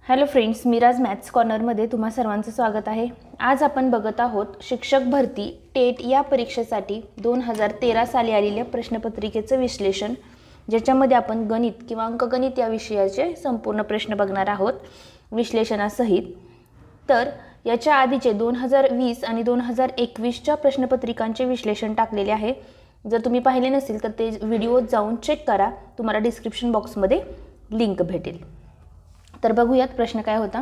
Hello friends, Miraj maths कॉर्नरमध्ये तुम्हा सर्वांचं स्वागत आहे। आज आपण बघत आहोत शिक्षक भरती टेट या परीक्षेसाठी 2013 साली आलेल्या प्रश्नपत्रिकेचं विश्लेषण, ज्याच्यामध्ये आपण गणित किंवा अंकगणित या विषयाचे संपूर्ण प्रश्न बघणार आहोत विश्लेषणासहित। तर याच्या आधीचे 2020 आणि 2021च्या प्रश्नपत्रिकांचे विश्लेषण टाकलेले आहे। जर तुम्ही पाहिले नसेल तर ते व्हिडिओ जाऊन चेक करा, तुम्हाला डिस्क्रिप्शन बॉक्समध्ये लिंक भेटेल। तर बघूयात प्रश्न काय होता।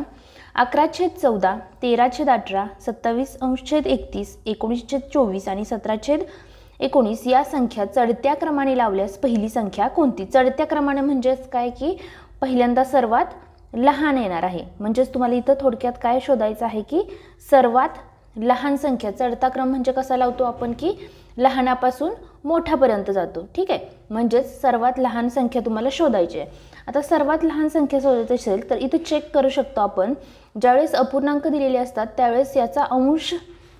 11/14, 13/18, 27/31, 19/24 आणि 17/19 या संख्या चढत्या क्रमाने लावल्यास पहिली संख्या कोणती? चढत्या क्रमाने म्हणजेच काय की पहिल्यांदा सर्वात लहान येणार आहे। म्हणजेच तुम्हाला इथं थोडक्यात काय शोधायचं आहे की सर्वात लहान संख्या। चढता क्रम म्हणजे कसा लावतो आपण की लहानापासून मोठ्यापर्यंत जातो, ठीक आहे। म्हणजेच सर्वात लहान संख्या तुम्हाला शोधायची आहे। आता सर्वात लहान संख्या शोधायची असेल तर इथे चेक करू शकतो आपण, ज्यावेळेस अपूर्णांक दिलेले असतात त्यावेळेस याचा अंश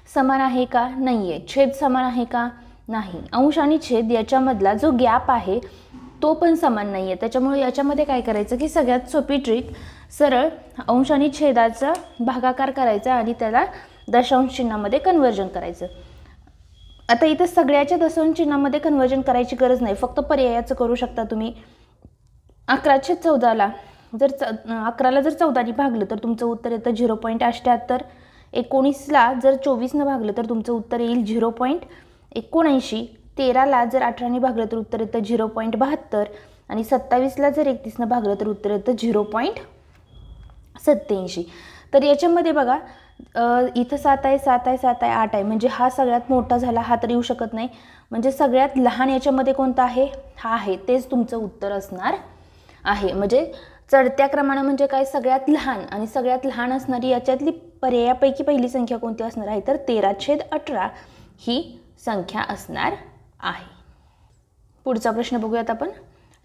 समान आहे का नाही आहे, छेद समान आहे का नाही, अंश आणि छेद याच्यामधला जो गॅप आहे तो पण समान नाही आहे। त्याच्यामुळे याच्यामध्ये काय करायचं की सगळ्यात सोपी ट्रिक, सरळ अंश आणि छेदाचा भागाकार करायचा आणि त्याला दशांश चिन्हामध्ये कन्वर्जन करायचं। आता इथे सगळ्याच्या दशांश चिन्हामध्ये कन्वर्जन करायची गरज नाही, फक्त पर्यायाचं करू शकता तुम्ही। 11/14ला जर 11ला जर 14ने भागलं तर तुमचं उत्तर येतं 0.78। 19ला जर 24ने भागलं तर तुमचं उत्तर येईल 0.79। 13ला जर 18ने भागलं तर उत्तर येतं 0.72 आणि 27ला जर 31ने भागलं तर उत्तर येतं 0.87। तर याच्यामध्ये बघा इथं 7 आहे, 7 आहे, 7 आहे, 8 आहे, म्हणजे हा सगळ्यात मोठा झाला, हा तर येऊ शकत नाही। म्हणजे सगळ्यात लहान याच्यामध्ये कोणता आहे? हा आहे, तेच तुमचं उत्तर असणार आहे। म्हणजे चढत्या क्रमाने म्हणजे काय, सगळ्यात लहान, आणि सगळ्यात लहान असणारी याच्यातली पर्यायापैकी पहिली संख्या कोणती असणार आहे तर 13/18 ही संख्या असणार आहे। पुढचा प्रश्न बघूयात आपण।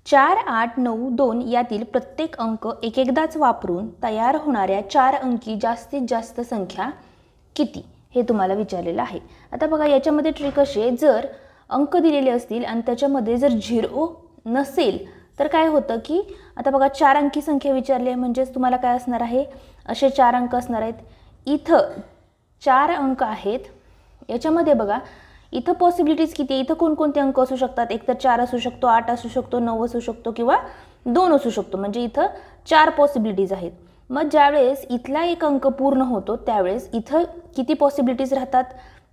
4, 8, 9, 2 यातील प्रत्येक अंक एकदाच वापरून तयार होणाऱ्या 4 अंकी जास्तीत जास्त संख्या किती हे तुम्हाला विचारलेलं आहे। आता बघा याच्यामध्ये ट्रिक अशी आहे, जर अंक दिलेले असतील आणि त्याच्यामध्ये जर 0 नसेल तर काय होतं की आता बघा 4 अंकी संख्या विचारली आहे, म्हणजेच तुम्हाला काय असणार आहे, असे 4 अंक असणार आहेत। इथं 4 अंक आहेत, याच्यामध्ये बघा इथं पॉसिबिलिटीज किती आहे, इथं कोणकोणते अंक असू शकतात, एक तर 4 असू शकतो, 8 असू शकतो, 9 असू शकतो किंवा 2 असू शकतो। म्हणजे इथं 4 पॉसिबिलिटीज आहेत। मग ज्यावेळेस इथला एक अंक पूर्ण होतो त्यावेळेस इथं किती पॉसिबिलिटीज राहतात?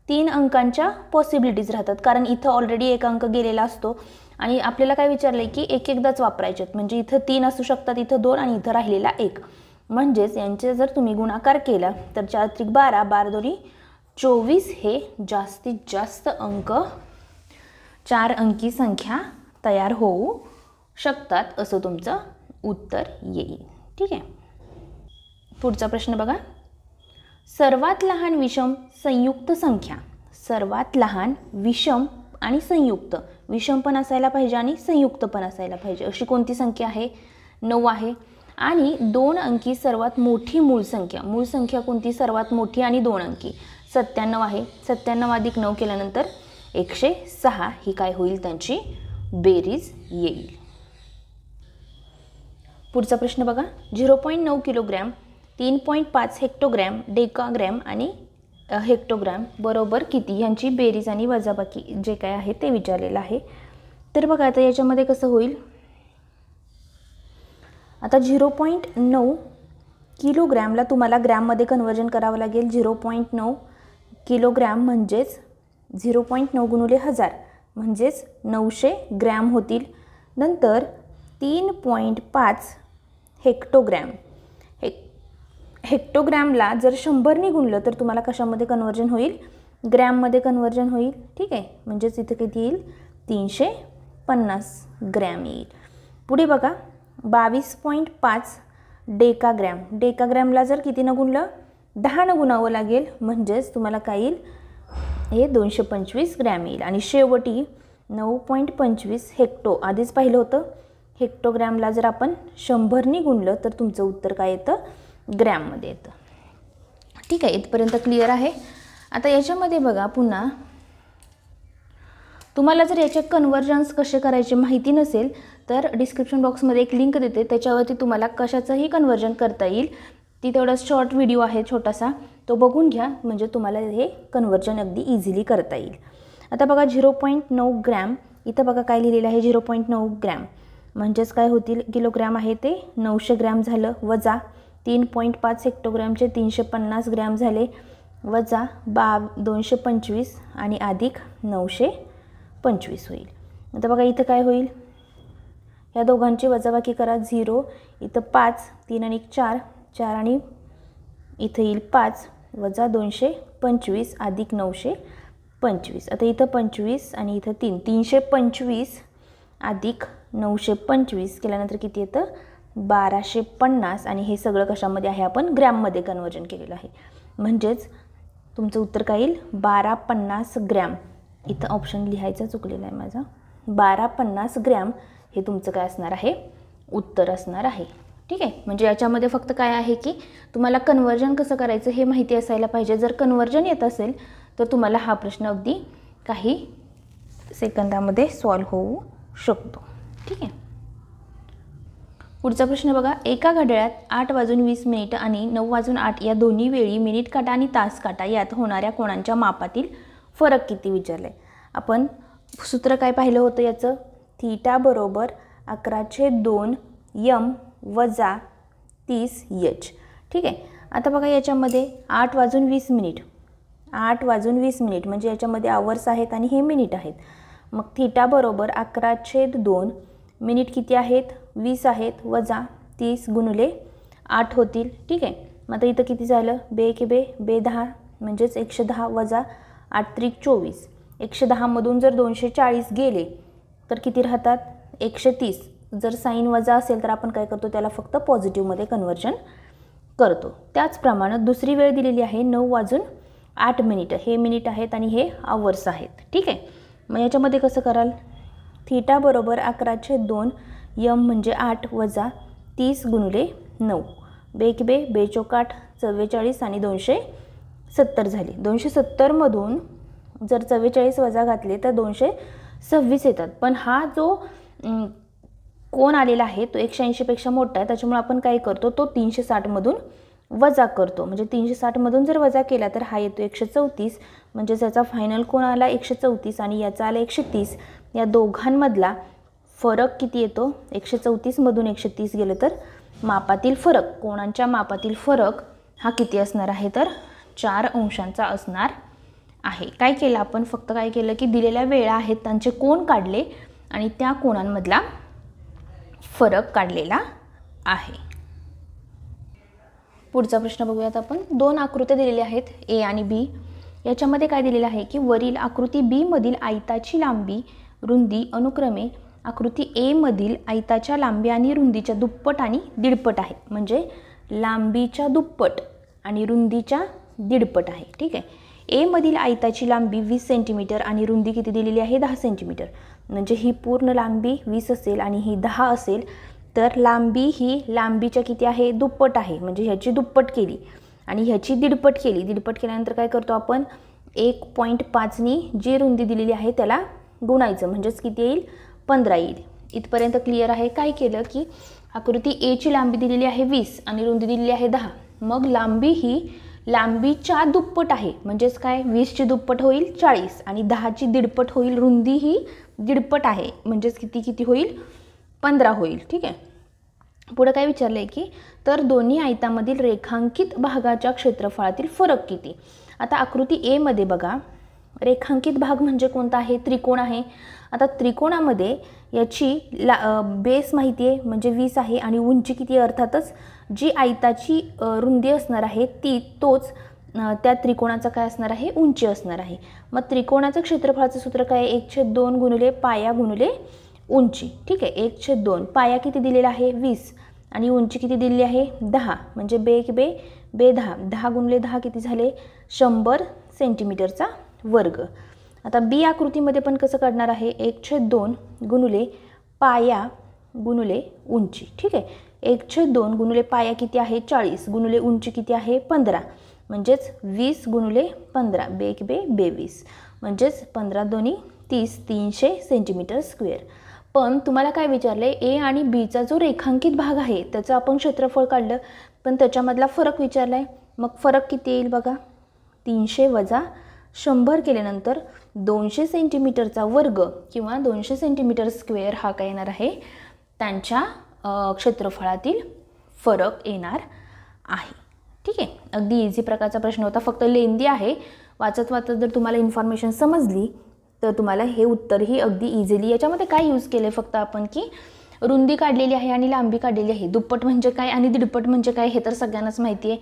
3 अंकांच्या पॉसिबिलिटीज राहतात, कारण इथं ऑलरेडी एक अंक गेलेला असतो आणि आपल्याला काय विचारलंय की एकदाच वापरायचे आहेत। म्हणजे इथं 3 असू शकतात, इथं 2 आणि इथं राहिलेला 1। म्हणजेच यांचे जर तुम्ही गुणाकार केला तर 4×3 = 12, 12×2 = 24 हे जास्तीत जास्त अंक 4 अंकी संख्या तयार होऊ शकतात असं तुमचं उत्तर येईल, ठीक आहे। पुढचा प्रश्न बघा। सर्वात लहान विषम संयुक्त संख्या, सर्वात लहान विषम आणि संयुक्त, विषम पण असायला पाहिजे आणि संयुक्त पण असायला पाहिजे, अशी कोणती संख्या आहे? 9 आहे। आणि 2 अंकी सर्वात मोठी मूळ संख्या, मूळ संख्या कोणती सर्वात मोठी आणि 2 अंकी? 97 आहे। 97 + 9 केल्यानंतर 106 ही काय होईल, त्यांची बेरीज येईल। पुढचा प्रश्न बघा। 0.9 किलोग्रॅम, 3.5 हेक्टोग्रॅम, डेकाग्रॅम आणि हेक्टोग्रॅम बरोबर किती यांची बेरीज आणि वजाबाकी जे काय आहे ते विचारलेलं आहे। तर बघा आता याच्यामध्ये कसं होईल, आता 0.9 किलोग्रॅमला तुम्हाला ग्रॅममध्ये कन्वर्जन करावं लागेल। 0.9 किलोग्रॅम म्हणजेच 0.9 × 1000 म्हणजेच 900 ग्रॅम होतील। नंतर 3.5 हेक्टोग्रॅम, हेक्टोग्रॅमला जर 100ने गुणलं तर तुम्हाला कशामध्ये कन्वर्जन होईल? ग्रॅममध्ये कन्वर्जन होईल, ठीक आहे। म्हणजेच इथे किती येईल? 350 ग्रॅम येईल। पुढे बघा 22.5 डेकाग्रॅम, डेकाग्रॅमला जर कितीनं गुणलं? 10ने गुणावं लागेल, म्हणजेच तुम्हाला काय येईल? हे 225 ग्रॅम येईल। आणि शेवटी 9.25 हेक्टो, आधीच पाहिलं होतं, हेक्टोग्रॅमला जर आपण 100ने गुणलं तर तुमचं उत्तर काय येतं? ग्रॅममध्ये येतं, ठीक आहे। इथपर्यंत क्लिअर आहे। आता याच्यामध्ये बघा पुन्हा तुम्हाला जर याचे कन्वर्जन्स कसे करायचे माहिती नसेल तर डिस्क्रिप्शन बॉक्समध्ये एक लिंक देते, त्याच्यावरती तुम्हाला कशाचंही कन्वर्जन करता येईल. ती तेवढा शॉर्ट व्हिडिओ आहे छोटासा, तो बघून घ्या, म्हणजे तुम्हाला हे कन्वर्जन अगदी इझिली करता येईल. आता बघा 0.9 ग्रॅम, इथं बघा काय लिहिलेलं आहे 0.9 ग्रॅम, म्हणजेच काय होतील, किलोग्रॅम आहे ते 900 ग्रॅम झालं, वजा 3.5 हेक्टोग्रॅमचे 350 ग्रॅम झाले, वजा 225 आणि अधिक 925 होईल. आता बघा इथं काय होईल, या दोघांची वजाबाकी करा, 0 इथं 5, 3 आणि 4, 4 आणि इथं येईल 5, वजा 225 अधिक 925. आता इथं 25 आणि इथं 3, 325 अधिक 925 केल्यानंतर किती येतं, 1250. आणि हे सगळं कशामध्ये आहे, आपण ग्रॅममध्ये कन्वर्जन केलेलं आहे, म्हणजेच तुमचं उत्तर काय येईल, 1250 ग्रॅम. इथं ऑप्शन लिहायचा चुकलेला आहे माझा, 1250 ग्रॅम हे तुमचं काय असणार आहे, उत्तर असणार आहे. ठीक आहे, म्हणजे याच्यामध्ये फक्त काय आहे की तुम्हाला कन्वर्जन कसं करायचं हे माहिती असायला पाहिजे. जर कन्वर्जन येत असेल तर तुम्हाला हा प्रश्न अगदी काही सेकंदामध्ये सॉल्व्ह होऊ शकतो. ठीक आहे, पुढचा प्रश्न बघा, एका घड्याळात 8:20 आणि 9:08 या दोन्ही वेळी मिनिट काटा आणि तास काटा यात होणाऱ्या कोणांच्या मापातील फरक किती विचारले. आपण सूत्र काय पाहिलं होतं याचं, थीटा बरोबर 11/2 m वजा 30 h. ठीक आहे, आता बघा याच्यामध्ये 8:20 म्हणजे याच्यामध्ये आवर्स आहेत आणि हे मिनिट आहेत. मग थीटा बरोबर 11/2 मिनिट किती आहेत, 20 आहेत, वजा 30 गुणिले 8 होतील. ठीक आहे, मग आता इथं किती झालं, बे 10 म्हणजेच 110 वजा 8 त्रिक 24. 110 मधून जर 240 गेले तर किती राहतात, 130. जर साईन वजा असेल तर आपण काय करतो, त्याला फक्त पॉझिटिव्हमध्ये कन्वर्जन करतो. त्याचप्रमाणे दुसरी वेळ दिलेली आहे 9:08. हे मिनिट आहेत आणि हे आवर्स आहेत. ठीक आहे, मग याच्यामध्ये कसं कराल, थीटा बरोबर 11/2 m म्हणजे 8 वजा 30 गुणिले 9, बे 4 44 आणि 270 झाले. 270 मधून जर 44 वजा घातले तर 226 येतात. पण हा जो कोण आलेला आहे तो 180 पेक्षा मोठा आहे, त्याच्यामुळे आपण काय करतो, तो 360 मधून वजा करतो. म्हणजे 360 मधून जर वजा केला तर हा येतो 134, म्हणजे त्याचा फायनल कोण आला 134 आणि याचा आला 130. या दोघांमधला फरक किती येतो, 134 मधून 130 गेलं तर मापातील फरक, कोणांच्या मापातील फरक हा किती असणार आहे, तर 4 अंशांचा असणार आहे. काय केलं आपण, फक्त काय केलं की दिलेल्या वेळा आहेत त्यांचे कोण काढले आणि त्या कोणांमधला फरक काढलेला आहे. पुढचा प्रश्न बघूयात आपण. 2 आकृत्या दिलेल्या आहेत ए आणि बी. याच्यामध्ये काय दिलेलं आहे की वरील आकृती बी मधील आयताची लांबी रुंदी अनुक्रमे आकृती ए मधील आयताच्या लांबी आणि रुंदीच्या दुप्पट आणि दीडपट आहे. म्हणजे लांबीच्या दुप्पट आणि रुंदीच्या दीडपट आहे. ठीक आहे, ए मधील आयताची लांबी 20 सेंटीमीटर आणि रुंदी किती दिलेली आहे 10 सेंटीमीटर. म्हणजे ही पूर्ण लांबी 20 असेल आणि ही 10 असेल तर लांबी ही लांबीच्या किती आहे, दुप्पट आहे. म्हणजे ह्याची दुप्पट केली आणि ह्याची दीडपट केली. दीडपट केल्यानंतर काय करतो आपण, 1.5नी जी रुंदी दिलेली आहे त्याला गुणायचं, म्हणजेच किती येईल 15 येईल. इथपर्यंत क्लिअर आहे. काय केलं की आकृती ए ची लांबी दिलेली आहे 20 आणि रुंदी दिलेली आहे 10. मग लांबी ही लांबीच्या दुप्पट आहे, म्हणजेच काय 20 ची दुप्पट होईल 40 आणि 10 ची दीडपट होईल. रुंदी ही दीडपट आहे, म्हणजेच किती होईल 15 होईल. ठीक आहे, पुढे काय विचारलं आहे की तर दोन्ही आयतामधील रेखांकित भागाच्या क्षेत्रफळातील फरक किती. आता आकृती ए मध्ये बघा, रेखांकित भाग म्हणजे कोणता आहे, त्रिकोण आहे. आता त्रिकोणामध्ये याची बेस माहिती आहे म्हणजे 20 आहे आणि उंची किती, अर्थातच जी आयताची रुंदी असणार आहे तोच त्या त्रिकोणाचा काय असणार आहे, उंची असणार आहे. मग त्रिकोणाचं क्षेत्रफळाचं सूत्र काय, 1/2 गुणिले पाया गुणिले उंची. ठीक आहे, 1/2 पाया किती दिलेला आहे 20 आणि उंची किती दिलेली आहे 10. म्हणजे बे 10, 10 गुणिले 10 किती झाले 100 सेंटीमीटरचा वर्ग. आता बी आकृतीमध्ये पण कसं काढणार आहे, 1/2 गुणिले पाया गुणिले उंची. ठीक आहे, 1/2 गुणिले पाया किती आहे 40 गुणिले उंची किती आहे 15. म्हणजेच 20 गुणिले 15 बे 20 म्हणजेच 15 दोन्ही 30 300 सेंटीमीटर स्क्वेअर. पण तुम्हाला काय विचारलं आहे, ए आणि बीचा जो रेखांकित भाग आहे त्याचं आपण क्षेत्रफळ काढलं, पण त्याच्यामधला फरक विचारला आहे. मग फरक किती येईल बघा, 300 वजा 100 केल्यानंतर 200 सेंटीमीटरचा वर्ग किंवा 200 सेंटीमीटर स्क्वेअर हा काय येणार आहे, त्यांच्या क्षेत्रफळातील फरक येणार आहे. ठीक आहे, अगदी इझी प्रकारचा प्रश्न होता, फक्त लेंदी आहे. वाचत वाचत जर तुम्हाला इन्फॉर्मेशन समजली तर तुम्हाला हे उत्तरही अगदी इझिली. याच्यामध्ये काय यूज केलं आहे फक्त आपण, की रुंदी काढलेली आहे आणि लांबी काढलेली आहे. दुप्पट म्हणजे काय आणि दीडपट म्हणजे काय हे तर सगळ्यांनाच माहिती आहे.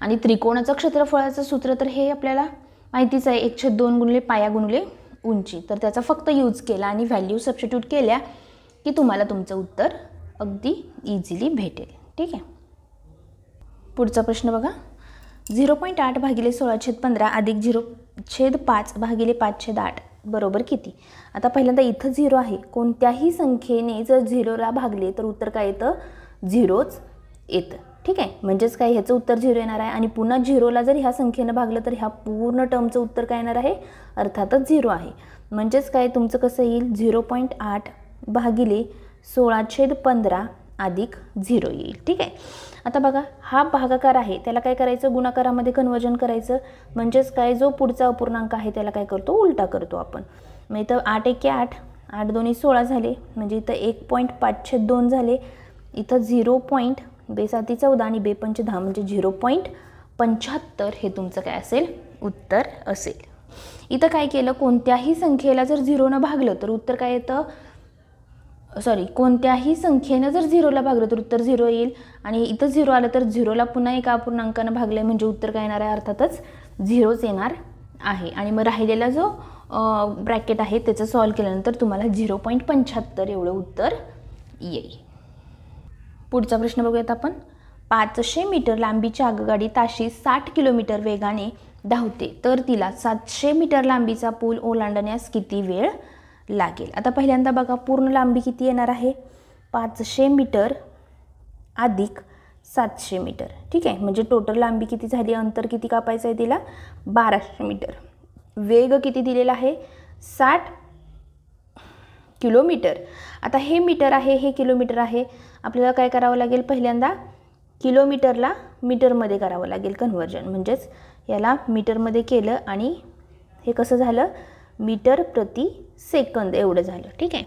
आणि त्रिकोणाचं क्षेत्रफळाचं सूत्र तर हे आपल्याला माहितीच आहे, 1/2 गुणिले पाया गुणिले उंची. तर त्याचा फक्त यूज केला आणि व्हॅल्यू सबस्टिट्यूट केल्या की तुम्हाला तुमचं उत्तर अगदी इझिली भेटेल. ठीक आहे, पुढचा प्रश्न बघा. 0.8 भागिले 16/15 अधिक 0/5 भागिले 5/8 बरोबर किती. आता पहिल्यांदा इथं 0 आहे. कोणत्याही संख्येने जर 0ला भागले तर उत्तर काय येतं, 0च येतं. ठीक आहे, म्हणजेच काय, ह्याचं उत्तर 0 येणार आहे. आणि पुन्हा 0ला जर ह्या संख्येनं भागलं तर ह्या पूर्ण टर्मचं उत्तर काय येणार आहे, अर्थातच 0 आहे. म्हणजेच काय, तुमचं कसं येईल, 0.8 भागिले 16/15 अधिक 0 येईल. ठीक आहे, आता बघा हा भागाकार आहे त्याला काय करायचं, गुणाकारामध्ये कन्वर्जन करायचं. म्हणजेच काय, जो पुढचा अपूर्णांक आहे त्याला काय करतो, उलटा करतो आपण. मग इथं 8 1 8, 8 2 16 झाले, म्हणजे इथं 1.5/2 झाले. इथं 0. बे 7 14 आणि बे 5 10 म्हणजे 0.75 हे तुमचं काय असेल, उत्तर असेल. इथं काय केलं, कोणत्याही संख्येला जर 0नं भागलं तर उत्तर काय येतं, कोणत्याही संख्येनं जर 0ला भागलं तर उत्तर 0 येईल. आणि इथं 0 आलं तर 0ला पुन्हा एका अपूर्णांकानं भागलं आहे म्हणजे उत्तर काय येणार आहे, अर्थातच 0च येणार आहे. आणि मग राहिलेला जो ब्रॅकेट आहे त्याचं सॉल्व केल्यानंतर तुम्हाला 0.75 एवढं उत्तर येईल. पुढचा प्रश्न बघूयात आपण. 500 मीटर लांबीची आगगाडी ताशी 60 किलोमीटर वेगाने धावते, तर तिला 700 मीटर लांबीचा पूल ओलांडण्यास किती वेळ लागेल. आता पहिल्यांदा बघा, पूर्ण लांबी किती येणार आहे, 500 मीटर अधिक 700 मीटर. ठीक आहे, म्हणजे टोटल लांबी किती झाली, अंतर किती कापायचं आहे तिला, 1200 मीटर. वेग किती दिलेला आहे, 60 किलोमीटर. आता हे मीटर आहे, हे किलोमीटर आहे. आपल्याला काय करावं लागेल, पहिल्यांदा किलोमीटरला मीटरमध्ये करावं लागेल कन्वर्जन. म्हणजेच याला मीटरमध्ये केलं आणि हे कसं झालं, मीटर प्रति सेकंद एवढं झालं. ठीक आहे,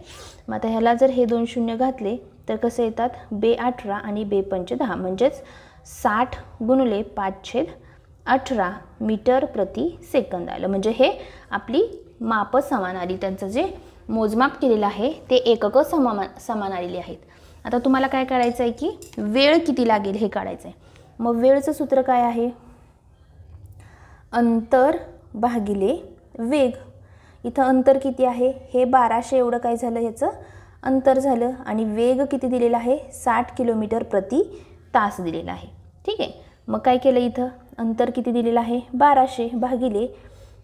मग आता ह्याला जर हे 2 शून्य घातले तर कसं येतात, बे 18 आणि बे 5 10 म्हणजेच 60 गुणिले 5/18 मीटर प्रति सेकंद आलं. म्हणजे हे आपली माप समान आली, त्यांचं जे मोजमाप केलेलं आहे ते एककं समान आलेली आहेत. आता तुम्हाला काय करायचं आहे की वेळ किती लागेल हे काढायचं आहे. मग वेळचं सूत्र काय आहे, अंतर भागिले वेग. इथं अंतर किती आहे, हे 1200 एवढं काय झालं, ह्याचं अंतर झालं. आणि वेग किती दिलेला आहे, 60 किलोमीटर प्रति तास दिलेला आहे. ठीक आहे, मग काय केलं, इथं अंतर किती दिलेलं आहे 1200 भागिले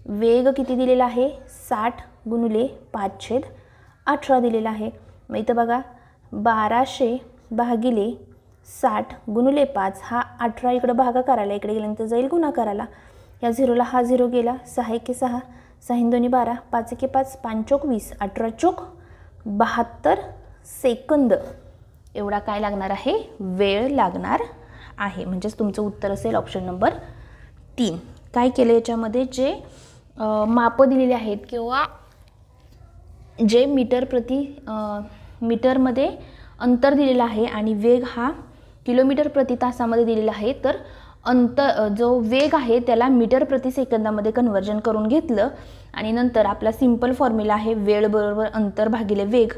वेग किती दिलेला आहे 60 गुणिले 5/18 दिलेला आहे. मग इथं बघा 1200 भागिले 60 गुणिले 5 हा 18 इकडं भागाकाराला, इकडे गेल्यानंतर जाईल गुणाकाराला. या 0ला हा 0 गेला, 6 1 6, 6 2 12, 5 1 5, 5 चोक 20, 18 चोक 72 सेकंद एवढा काय लागणार आहे, वेळ लागणार आहे. म्हणजेच तुमचं उत्तर असेल ऑप्शन नंबर 3. काय केलं याच्यामध्ये, जे माप दिलेले आहेत किंवा जे मीटरमध्ये अंतर दिलेलं आहे आणि वेग हा किलोमीटर प्रति तासामध्ये दिलेला आहे, तर जो वेग आहे त्याला मीटर प्रति सेकंदामध्ये कन्वर्जन करून घेतलं आणि नंतर आपला सिंपल फॉर्म्युला आहे वेळ बरोबर अंतर भागिले वेग,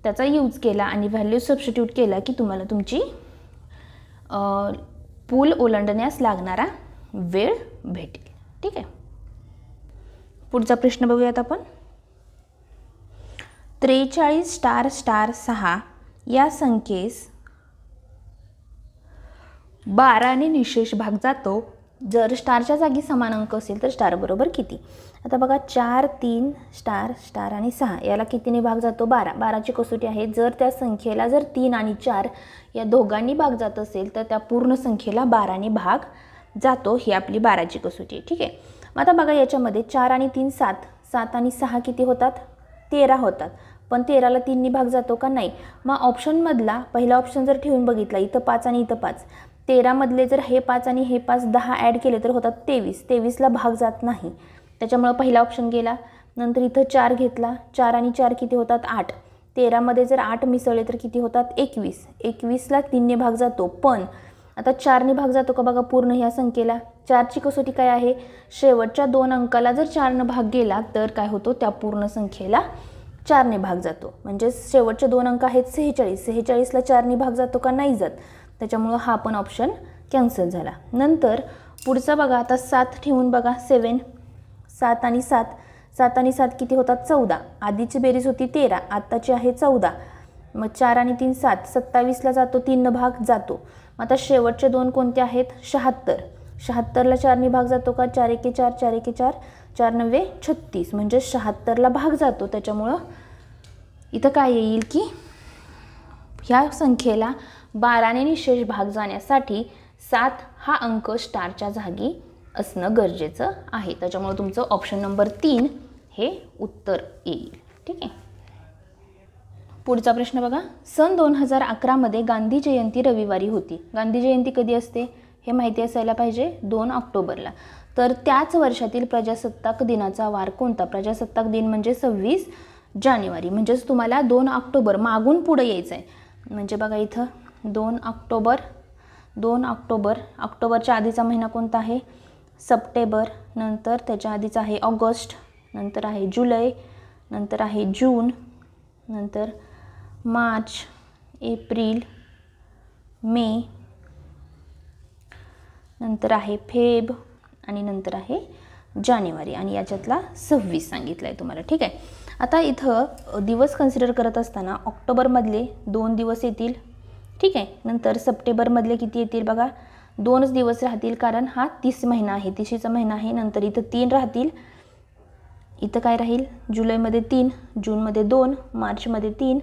त्याचा यूज केला आणि व्हॅल्यू सबस्टिट्यूट केला की तुम्हाला तुमची पूल ओलांडण्यास लागणारा वेळ भेटेल. ठीक आहे, पुढचा प्रश्न बघूयात आपण. 43 * 6 या संख्येस 12ने निशेष भाग जातो. जर स्टारच्या जागी समान अंक असेल तर स्टार बरोबर किती. आता बघा 4 3 स्टार आणि 6 याला कितीने भाग जातो 12. 12ची कसोटी आहे, जर त्या संख्येला जर 3 आणि 4 या दोघांनी भाग जात असेल तर त्या पूर्ण संख्येला 12ने भाग जातो. ही आपली 12ची कसोटी आहे. ठीक आहे, मग आता बघा याच्यामध्ये 4 आणि 3 7, 7 आणि 6 किती होतात 13 होतात, पण 13ला 3नी भाग जातो का नाही. मग ऑप्शनमधला पहिला ऑप्शन जर ठेवून बघितला, इथं 5 आणि इथं 5, 13मधले जर हे 5 आणि हे 5 10 ॲड केले तर होतात 23. 23ला भाग जात नाही, त्याच्यामुळं पहिला ऑप्शन गेला. नंतर इथं 4 घेतला, 4 आणि 4 किती होतात 8. 13मध्ये जर 8 मिसळले तर किती होतात 21. 21ला 3ने भाग जातो, पण आता 4ने भाग जातो का बघा पूर्ण ह्या संख्येला. 4ची कसोटी काय आहे, शेवटच्या 2 अंकाला जर 4ने भाग गेला तर काय होतो, त्या पूर्ण संख्येला 4ने भाग जातो. म्हणजे शेवटचे 2 अंक आहेत 46. 46ला 4ने भाग जातो का नाही जात, त्याच्यामुळं हा पण ऑप्शन कॅन्सल झाला. नंतर पुढचा बघा, आता 7 ठेवून बघा 7. 7 आणि 7, 7 आणि 7 किती होतात 14. आधीची बेरीज होती 13, आत्ताची आहे 14. मग 4 आणि 3 7, 27ला जातो 3 भाग जातो. आता शेवटचे 2 कोणते आहेत 76. 76ला 4ने भाग जातो का, 4 एके 4, 4 एके 4, 4 नव्वे 36, म्हणजे 76ला भाग जातो. त्याच्यामुळं इथं काय येईल की ह्या संख्येला 12ने निशेष भाग जाण्यासाठी 7 हा अंक स्टारच्या जागी असणं गरजेचं आहे. त्याच्यामुळे तुमचं ऑप्शन नंबर 3 हे उत्तर येईल. ठीक आहे. पुढचा प्रश्न बघा, सन 2011मध्ये गांधी जयंती रविवारी होती. गांधी जयंती कधी असते हे माहिती असायला पाहिजे, 2 ऑक्टोबरला. तर त्याच वर्षातील प्रजासत्ताक दिनाचा वार कोणता. प्रजासत्ताक दिन म्हणजे 26 जानेवारी. म्हणजेच तुम्हाला 2 ऑक्टोबर मागून पुढे यायचं आहे. म्हणजे बघा इथं 2 ऑक्टोबर, 2 ऑक्टोबर, ऑक्टोबरच्या आधीचा महिना कोणता आहे सप्टेंबर, नंतर त्याच्या आधीचा आहे ऑगस्ट, नंतर आहे जुलै, नंतर आहे जून, नंतर मार्च, एप्रिल, मे, नंतर आहे फेब आणि नंतर आहे जानेवारी. आणि याच्यातला 26 सांगितलं आहे तुम्हाला. ठीक आहे. आता इथं दिवस कन्सिडर करत असताना ऑक्टोबरमधले 2 दिवस येतील. ठीक आहे. नंतर सप्टेंबरमधले किती येतील बघा, 2च दिवस राहतील, कारण हा 30 महिना आहे, 30चा महिना आहे. नंतर इथं 3 राहतील. इथं काय राहील, जुलैमध्ये 3, जूनमध्ये 2, मार्चमध्ये 3,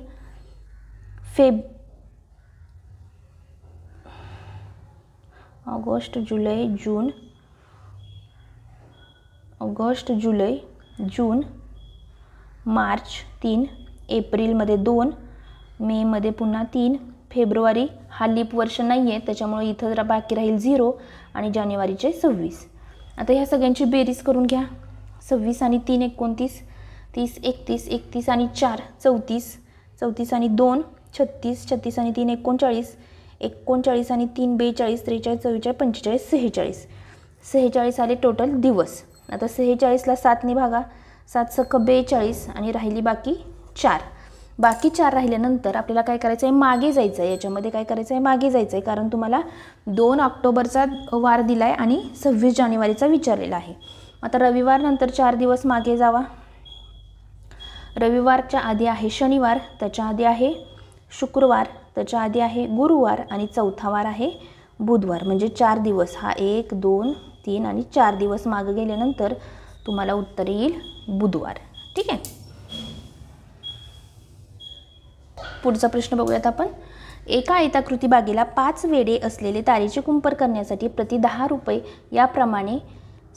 ऑगस्ट, जुलै, जून, ऑगस्ट, जुलै, जून, मार्च 3, एप्रिलमध्ये 2, मेमध्ये पुन्हा 3, फेब्रुवारी हा लीप वर्ष नाही आहे त्याच्यामुळे इथं जरा बाकी राहील 0 आणि जानेवारीचे 26. आता ह्या सगळ्यांची बेरीज करून घ्या. 26 आणि 3 29, 30 31, 31 आणि 4 34, 34 आणि 2 36, 36 आणि 3 39, 39 आणि 3 42, 43 44 45 46, 46 आले टोटल दिवस. आता 46ला 7ने भागा, 7 सख 42 आणि राहिली बाकी 4. बाकी 4 राहिल्यानंतर आपल्याला काय करायचं आहे, मागे जायचं आहे. याच्यामध्ये काय करायचं आहे, मागे जायचं आहे, कारण तुम्हाला 2 ऑक्टोबरचा वार दिला आहे आणि 26 जानेवारीचा विचारलेला आहे. आता रविवार नंतर 4 दिवस मागे जावा. रविवारच्या आधी आहे शनिवार, त्याच्या आधी आहे शुक्रवार, त्याच्या आधी आहे गुरुवार आणि चौथा वार आहे बुधवार. म्हणजे 4 दिवस, हा 1 2 3 आणि 4 दिवस मागे गेल्यानंतर तुम्हाला उत्तर येईल बुधवार. ठीक आहे. पुढचा प्रश्न बघूयात आपण. एका आयताकृती बागेला 5 वेढे असलेले तारेचे कुंपर करण्यासाठी प्रति 10 रुपये याप्रमाणे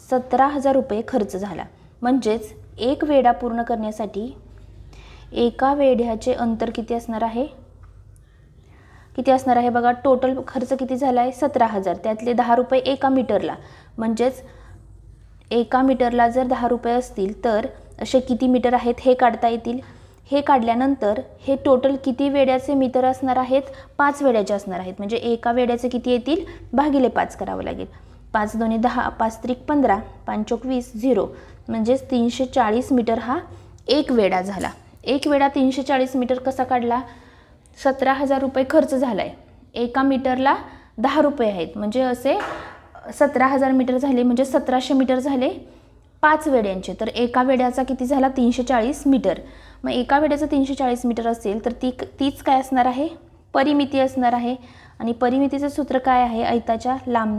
17,000 रुपये खर्च झाला. म्हणजेच एक वेढा पूर्ण करण्यासाठी एका वेढ्याचे अंतर किती असणार आहे, किती असणार आहे बघा. टोटल खर्च किती झाला आहे 17,000, त्यातले 10 रुपये एका मीटरला. म्हणजेच एका मीटरला जर 10 रुपये असतील तर असे किती मीटर आहेत हे काढता येतील. हे काढल्यानंतर हे टोटल किती वेड्याचे मीटर असणार आहेत, 5 वेड्याचे असणार आहेत. म्हणजे एका वेड्याचे किती येतील, भागिले 5 करावं लागेल. 5 दोन्ही 10, 5 त्रिक 15, 5 चौक 20, 0. म्हणजेच 340 मीटर हा एक वेढा झाला. एक वेढा 340 मीटर कसा काढला, 17,000 रुपये खर्च झाला आहे, एका मीटरला 10 रुपये आहेत. म्हणजे असे 17,000 मीटर झाले, म्हणजे 1700 मीटर झाले 5 वेड्यांचे. तर एका वेड्याचा किती झाला 340 मीटर. मग एका वेड्याचं 340 मीटर असेल तर तीच काय असणार आहे, परिमिती असणार आहे. आणि परिमितीचं सूत्र काय आहे, आयताच्या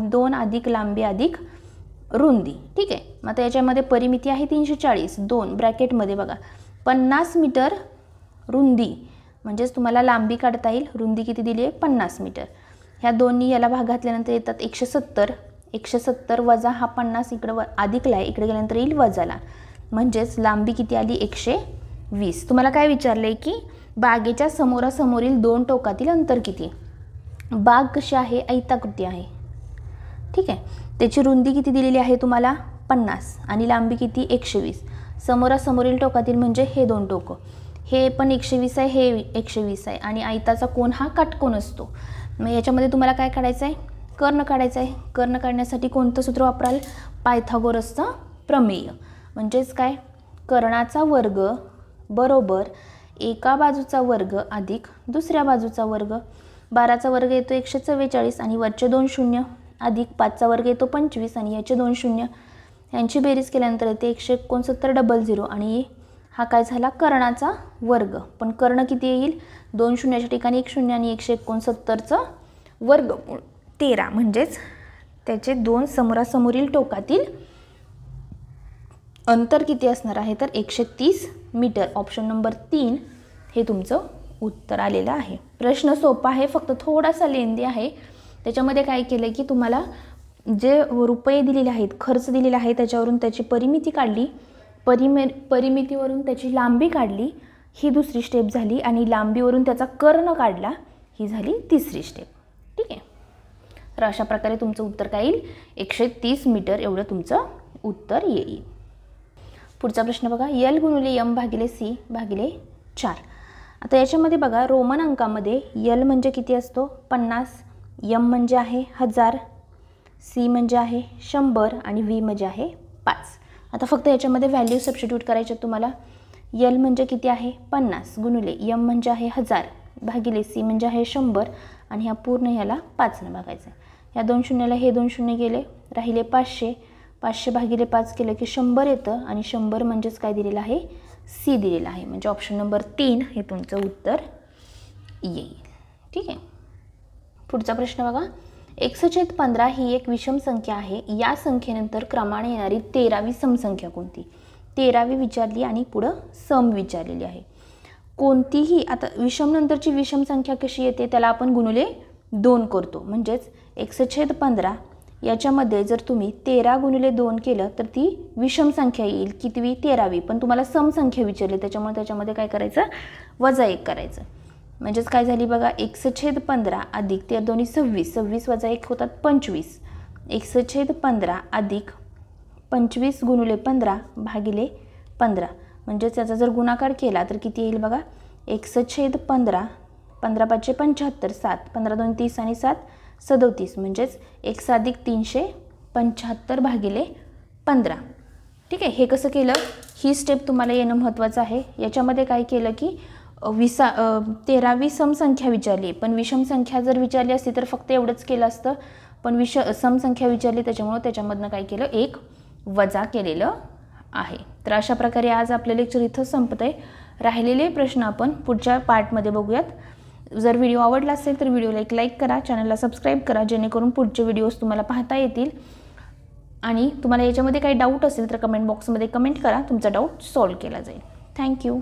2 अधिक लांबी अधिक रुंदी. ठीक आहे. मग आता याच्यामध्ये परिमिती आहे 340, 2 ब्रॅकेटमध्ये बघा 50 मीटर रुंदी. म्हणजेच तुम्हाला लांबी काढता येईल, रुंदी किती दिली आहे 50 मीटर. ह्या दोन्ही याला भाग घातल्यानंतर येतात 170. 170 वजा हा 50 इकडं अधिकला आहे, इकडे गेल्यानंतर येईल वजाला. म्हणजेच लांबी किती आली 120 20. तुम्हाला काय विचारलं आहे की बागेच्या समोरासमोरील 2 टोकातील अंतर किती. बाग कशी आहे, आयताकृती आहे, ठीक आहे. त्याची रुंदी किती दिलेली आहे तुम्हाला 50 आणि लांबी किती 120. समोरासमोरील टोकातील म्हणजे हे 2 टोकं, हे पण 120 आहे, हे 120 आहे आणि आयताचा कोन हा काटकोन असतो. मग याच्यामध्ये तुम्हाला काय काढायचं आहे, कर्ण काढायचं आहे. कर्ण काढण्यासाठी कोणतं सूत्र वापराल, पायथागोरसचा प्रमेय. म्हणजेच काय, कर्णाचा वर्ग बरोबर एका बाजूचा वर्ग अधिक दुसऱ्या बाजूचा वर्ग. 12चा वर्ग येतो 144 आणि वरचे 2 शून्य अधिक 5चा वर्ग येतो 25 आणि याचे 2 शून्य, यांची बेरीज केल्यानंतर येते 169 00 आणि हा काय झाला कर्णाचा वर्ग. पण कर्ण किती येईल, 2 शून्याच्या ठिकाणी 1 शून्य आणि 169चं वर्गमूळ 13. म्हणजेच त्याचे 2 समोरासमोरील टोकातील अंतर किती असणार आहे तर 130 मीटर. ऑप्शन नंबर 3 हे तुमचं उत्तर आलेलं आहे. प्रश्न सोपा आहे, फक्त थोडासा लेंदी आहे. त्याच्यामध्ये काय केलं की तुम्हाला जे रुपये दिलेले आहेत, खर्च दिलेला आहे, त्याच्यावरून त्याची परिमिती काढली, परिमितीवरून त्याची लांबी काढली, ही दुसरी स्टेप झाली आणि लांबीवरून त्याचा कर्ण काढला, ही झाली तिसरी स्टेप. ठीक आहे. तर अशा प्रकारे तुमचं उत्तर काय येईल 130 मीटर एवढं तुमचं उत्तर येईल. पुढचा प्रश्न बघा, L गुणिले M भागिले C भागिले 4. आता याच्यामध्ये बघा रोमन अंकामध्ये L म्हणजे किती असतो 50, M म्हणजे आहे 1000, C म्हणजे आहे 100 आणि V म्हणजे आहे 5. आता फक्त याच्यामध्ये व्हॅल्यू सबस्टिट्यूट करायचे तुम्हाला. L म्हणजे किती आहे 50 गुणिले M म्हणजे आहे 1000 भागिले C म्हणजे आहे 100 आणि ह्या पूर्ण ह्याला 5ने भागायचं. या 2 शून्याला हे 2 शून्य गेले, राहिले 500. 500 भागिले 5 केलं की 100 येतं आणि 100 म्हणजेच काय दिलेलं आहे C दिलेलं आहे. म्हणजे ऑप्शन नंबर 3 हे तुमचं उत्तर येईल. ठीक आहे. पुढचा प्रश्न बघा, x/15 ही एक विषम संख्या आहे. या संख्येनंतर क्रमाने येणारी 13वी समसंख्या कोणती. 13वी विचारली आणि पुढं सम विचारलेली आहे. कोणतीही, आता विषम नंतरची विषम संख्या कशी येते त्याला आपण गुणिले 2 करतो. म्हणजेच x/15 याच्यामध्ये जर तुम्ही 13 गुणिले 2 केलं तर ती विषम संख्या येईल. कितवी 13वी. पण तुम्हाला सम संख्या विचारली त्याच्यामुळे त्याच्यामध्ये काय करायचं वजा 1 करायचं. म्हणजेच काय झाली बघा x/15 अधिक 13 दोन्ही 26, 26 वजा 1 होतात 25. x/15 अधिक 25 गुणिले 15 भागिले 15. म्हणजेच त्याचा जर गुणाकार केला तर किती येईल बघा x/15, 15 5 75, 7 15 2 30 आणि 7 37. म्हणजेच x अधिक 375 भागिले 15. ठीक आहे. हे कसं केलं, ही स्टेप तुम्हाला येणं महत्त्वाचं आहे. याच्यामध्ये काय केलं की 13वी समसंख्या विचारली, पण विषम संख्या जर विचारली असती तर फक्त एवढंच केलं असतं. पण समसंख्या विचारली त्याच्यामुळं त्याच्यामधनं काय केलं 1 वजा केलेलं आहे. तर अशा प्रकारे आज आपलं लेक्चर इथं संपतंय. राहिलेले प्रश्न आपण पुढच्या पार्टमध्ये बघूयात. जर व्हिडिओ आवडला असेल तर व्हिडिओला एक लाईक करा, चॅनलला सबस्क्राईब करा जेणेकरून पुढचे व्हिडिओज तुम्हाला पाहता येतील. आणि तुम्हाला याच्यामध्ये काही डाऊट असेल तर कमेंट बॉक्समध्ये कमेंट करा, तुमचा डाऊट सॉल्व्ह केला जाईल. थँक्यू.